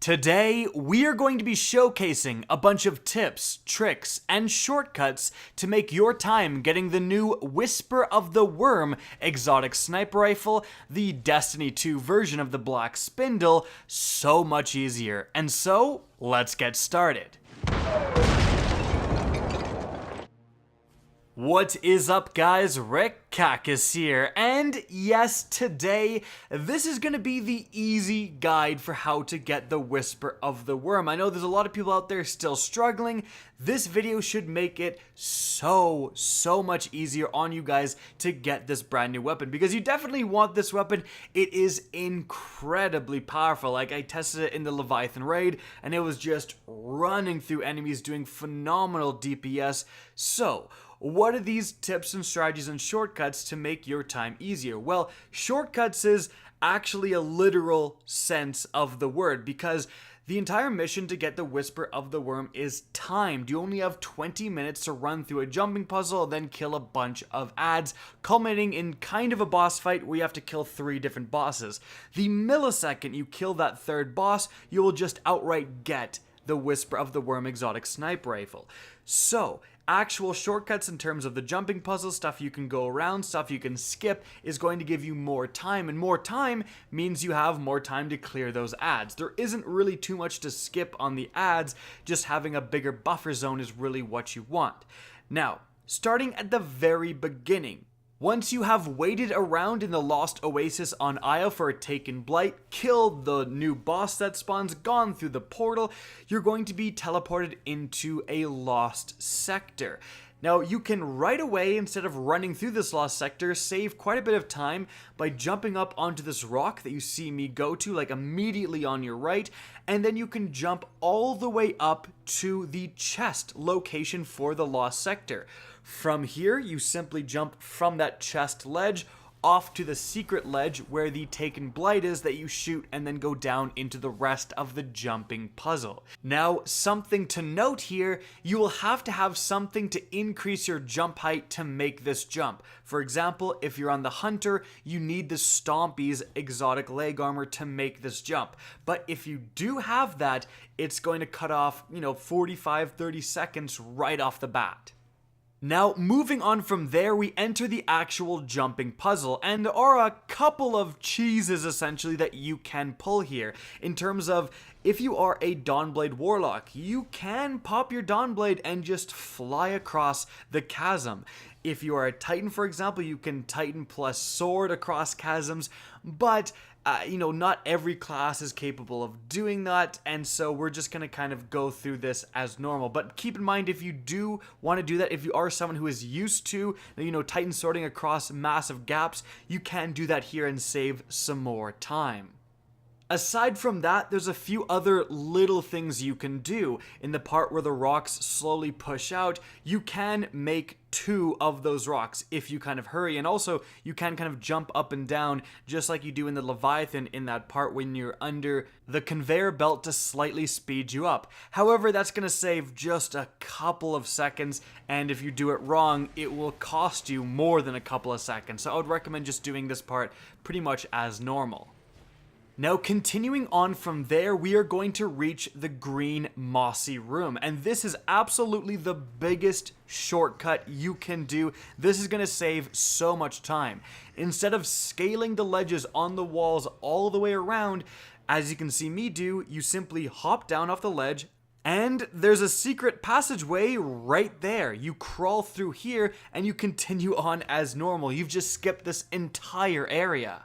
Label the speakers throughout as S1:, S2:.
S1: Today, we are going to be showcasing a bunch of tips, tricks, and shortcuts to make your time getting the new Whisper of the Worm exotic sniper rifle, the Destiny 2 version of the Black Spindle, so much easier. And so, let's get started. What is up, guys? Rick Cacus here, and yes, today, this is gonna be the easy guide for how to get the Whisper of the Worm. I know there's a lot of people out there still struggling. This video should make it so much easier on you guys to get this brand new weapon, because you definitely want this weapon. It is incredibly powerful. Like, I tested it in the Leviathan raid, and it was just running through enemies, doing phenomenal DPS. So, what are these tips and strategies and shortcuts to make your time easier? Well, shortcuts is actually a literal sense of the word, because the entire mission to get the Whisper of the Worm is timed. You only have 20 minutes to run through a jumping puzzle and then kill a bunch of adds, culminating in kind of a boss fight where you have to kill 3 different bosses. The millisecond you kill that third boss, you will just outright get the Whisper of the Worm exotic sniper rifle. So, actual shortcuts in terms of the jumping puzzle, stuff you can go around, stuff you can skip, is going to give you more time, and more time means you have more time to clear those adds. There isn't really too much to skip on the adds, just having a bigger buffer zone is really what you want. Now, starting at the very beginning, once you have waited around in the Lost Oasis on Io for a taken blight, killed the new boss that spawns, gone through the portal, you're going to be teleported into a lost sector. Now, you can right away, instead of running through this lost sector, save quite a bit of time by jumping up onto this rock that you see me go to, like immediately on your right, and then you can jump all the way up to the chest location for the lost sector. From here, you simply jump from that chest ledge off to the secret ledge where the taken blight is that you shoot, and then go down into the rest of the jumping puzzle. Now, something to note here, you will have to have something to increase your jump height to make this jump. For example, if you're on the Hunter, you need the Stompy's exotic leg armor to make this jump. But if you do have that, it's going to cut off, 45-30 seconds right off the bat. Now, moving on from there, we enter the actual jumping puzzle, and there are a couple of cheeses, essentially, that you can pull here. In terms of, if you are a Dawnblade Warlock, you can pop your Dawnblade and just fly across the chasm. If you are a Titan, for example, you can Titan plus sword across chasms, but not every class is capable of doing that, and so we're just going to kind of go through this as normal. But keep in mind, if you do want to do that, if you are someone who is used to, Titan sorting across massive gaps, you can do that here and save some more time. Aside from that, there's a few other little things you can do. In the part where the rocks slowly push out, you can make 2 of those rocks if you kind of hurry, and also you can kind of jump up and down just like you do in the Leviathan in that part when you're under the conveyor belt to slightly speed you up. However, that's going to save just a couple of seconds, and if you do it wrong, it will cost you more than a couple of seconds. So I would recommend just doing this part pretty much as normal. Now, continuing on from there, we are going to reach the green mossy room, and this is absolutely the biggest shortcut you can do. This is going to save so much time. Instead of scaling the ledges on the walls all the way around, as you can see me do, you simply hop down off the ledge, and there's a secret passageway right there. You crawl through here, and you continue on as normal. You've just skipped this entire area.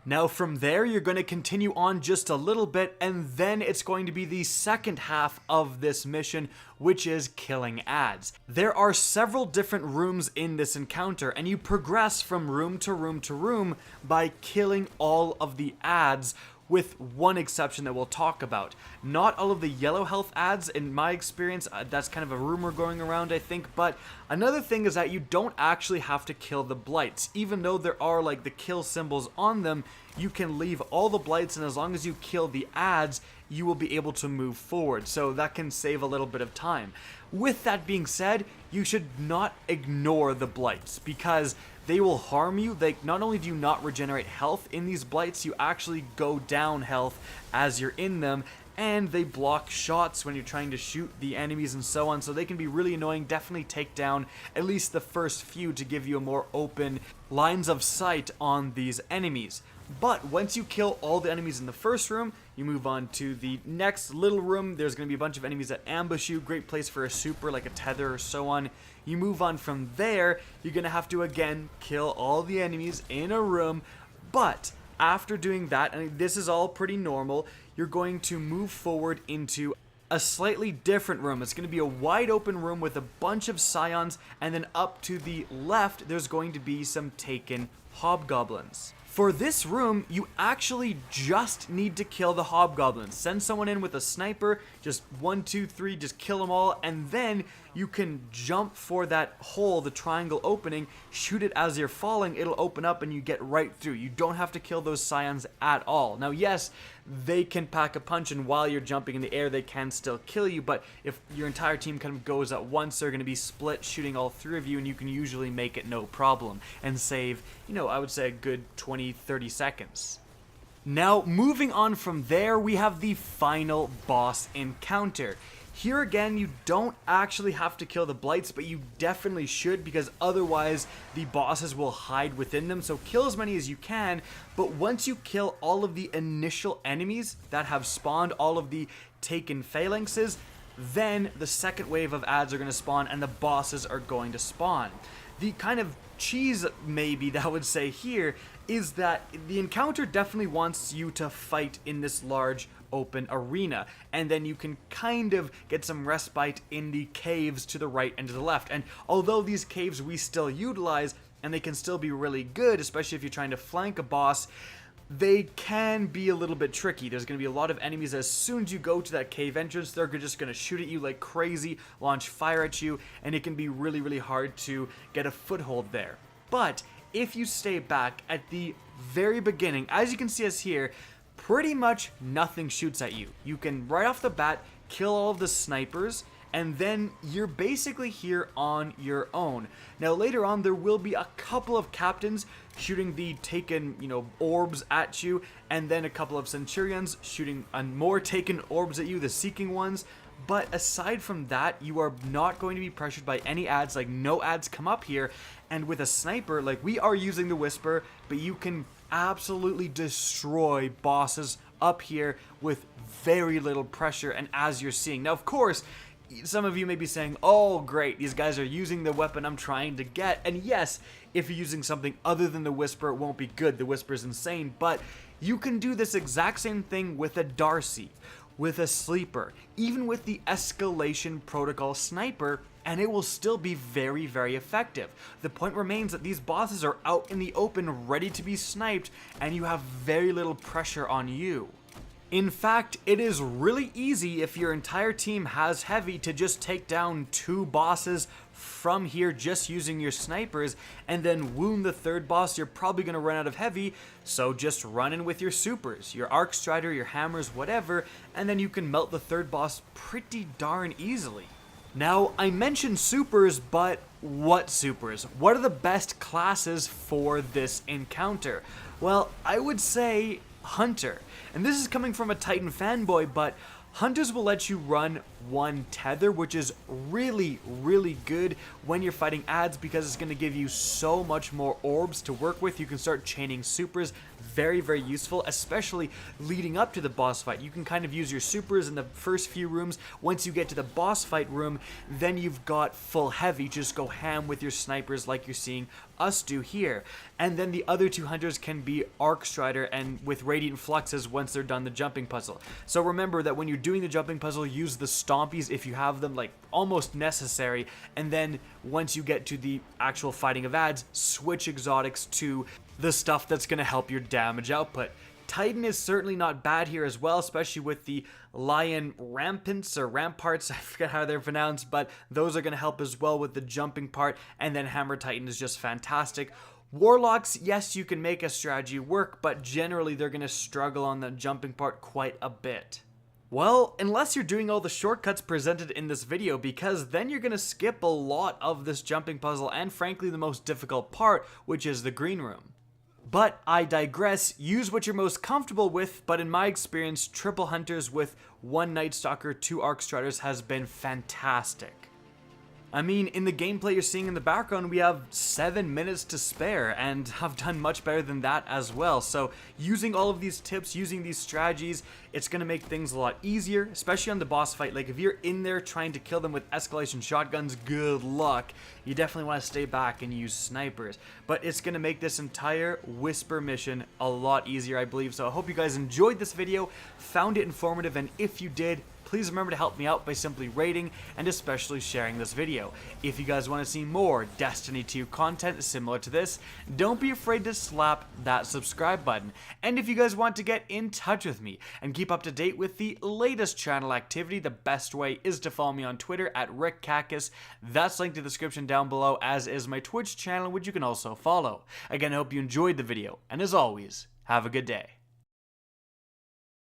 S1: Now from there, you're going to continue on just a little bit, and then it's going to be the second half of this mission, which is killing adds. There are several different rooms in this encounter, and you progress from room to room to room by killing all of the adds, with one exception that we'll talk about. Not all of the yellow health adds, in my experience, that's kind of a rumor going around, I think, but another thing is that you don't actually have to kill the blights. Even though there are like the kill symbols on them, you can leave all the blights, and as long as you kill the adds, you will be able to move forward, so that can save a little bit of time. With that being said, you should not ignore the blights, because they will harm you. Like, not only do you not regenerate health in these blights, you actually go down health as you're in them, and they block shots when you're trying to shoot the enemies and so on, so they can be really annoying. Definitely take down at least the first few to give you a more open lines of sight on these enemies. But once you kill all the enemies in the first room, you move on to the next little room. There's going to be a bunch of enemies that ambush you. Great place for a super, like a tether or so on. You move on from there, you're going to have to again kill all the enemies in a room. But after doing that, and this is all pretty normal, you're going to move forward into a slightly different room. It's going to be a wide open room with a bunch of scions, and then up to the left, there's going to be some taken hobgoblins. For this room, you actually just need to kill the hobgoblins. Send someone in with a sniper, just 1, 2, 3, just kill them all, and then you can jump for that hole, the triangle opening, shoot it as you're falling, it'll open up and you get right through. You don't have to kill those scions at all. Now, yes, they can pack a punch, and while you're jumping in the air, they can still kill you, but if your entire team kind of goes at once, they're going to be split, shooting all three of you, and you can usually make it no problem and save, you know, I would say a good 20, 30 seconds. Now, moving on from there, we have the final boss encounter. Here again, you don't actually have to kill the blights, but you definitely should, because otherwise the bosses will hide within them. So kill as many as you can, but once you kill all of the initial enemies that have spawned, all of the taken phalanxes, then the second wave of adds are going to spawn and the bosses are going to spawn. The kind of cheese maybe that I would say here is that the encounter definitely wants you to fight in this large open arena, and then you can kind of get some respite in the caves to the right and to the left. And although these caves we still utilize, and they can still be really good, especially if you're trying to flank a boss, they can be a little bit tricky. There's going to be a lot of enemies. As soon as you go to that cave entrance, they're just going to shoot at you like crazy, launch fire at you, and it can be really, really hard to get a foothold there. But if you stay back at the very beginning, as you can see us here, pretty much nothing shoots at you. You can, right off the bat, kill all of the snipers, and then you're basically here on your own. Now, later on, there will be a couple of captains shooting the taken, orbs at you, and then a couple of centurions shooting more taken orbs at you, the seeking ones. But aside from that, you are not going to be pressured by any ads. Like, no ads come up here. And with a sniper, like, we are using the Whisper, but you can absolutely destroy bosses up here with very little pressure, and as you're seeing. Now, of course, some of you may be saying, oh great, these guys are using the weapon I'm trying to get. And yes, if you're using something other than the Whisper, it won't be good. The Whisper is insane, but you can do this exact same thing with a Darcy, with a Sleeper, even with the Escalation Protocol Sniper, and it will still be very, very effective. The point remains that these bosses are out in the open, ready to be sniped, and you have very little pressure on you. In fact, it is really easy if your entire team has heavy to just take down 2 bosses from here just using your snipers, and then wound the third boss. You're probably going to run out of heavy, so just run in with your supers, your Arc Strider, your hammers, whatever, and then you can melt the third boss pretty darn easily. Now, I mentioned supers, but what supers? What are the best classes for this encounter? Well, I would say Hunter. And this is coming from a Titan fanboy, but Hunters will let you run 1 tether, which is really, really good when you're fighting ads, because it's going to give you so much more orbs to work with. You can start chaining supers. Very, very useful, especially leading up to the boss fight. You can kind of use your supers in the first few rooms. Once you get to the boss fight room, then you've got full heavy. Just go ham with your snipers like you're seeing us do here. And then the other 2 hunters can be Arc Strider and with Radiant Fluxes once they're done the jumping puzzle. So remember that when you're doing the jumping puzzle, use the Stompies if you have them, like almost necessary. And then once you get to the actual fighting of ads, switch exotics to the stuff that's going to help your damage output. Titan is certainly not bad here as well, especially with the Lion Rampants or Ramparts, I forget how they're pronounced, but those are going to help as well with the jumping part, and then Hammer Titan is just fantastic. Warlocks, yes, you can make a strategy work, but generally they're going to struggle on the jumping part quite a bit. Well, unless you're doing all the shortcuts presented in this video, because then you're gonna skip a lot of this jumping puzzle and frankly the most difficult part, which is the green room. But I digress. Use what you're most comfortable with, but in my experience, triple hunters with 1 Night Stalker, 2 Arc Striders has been fantastic. I mean, in the gameplay you're seeing in the background, we have 7 minutes to spare, and I've done much better than that as well. So using all of these tips, using these strategies, it's going to make things a lot easier, especially on the boss fight. Like if you're in there trying to kill them with escalation shotguns, good luck. You definitely want to stay back and use snipers. But it's going to make this entire Whisper mission a lot easier, I believe. So I hope you guys enjoyed this video, found it informative, and if you did, please remember to help me out by simply rating and especially sharing this video. If you guys want to see more Destiny 2 content similar to this, don't be afraid to slap that subscribe button. And if you guys want to get in touch with me and keep up to date with the latest channel activity, the best way is to follow me on Twitter at RickCacus. That's linked in the description down below, as is my Twitch channel, which you can also follow. Again, I hope you enjoyed the video, and as always, have a good day.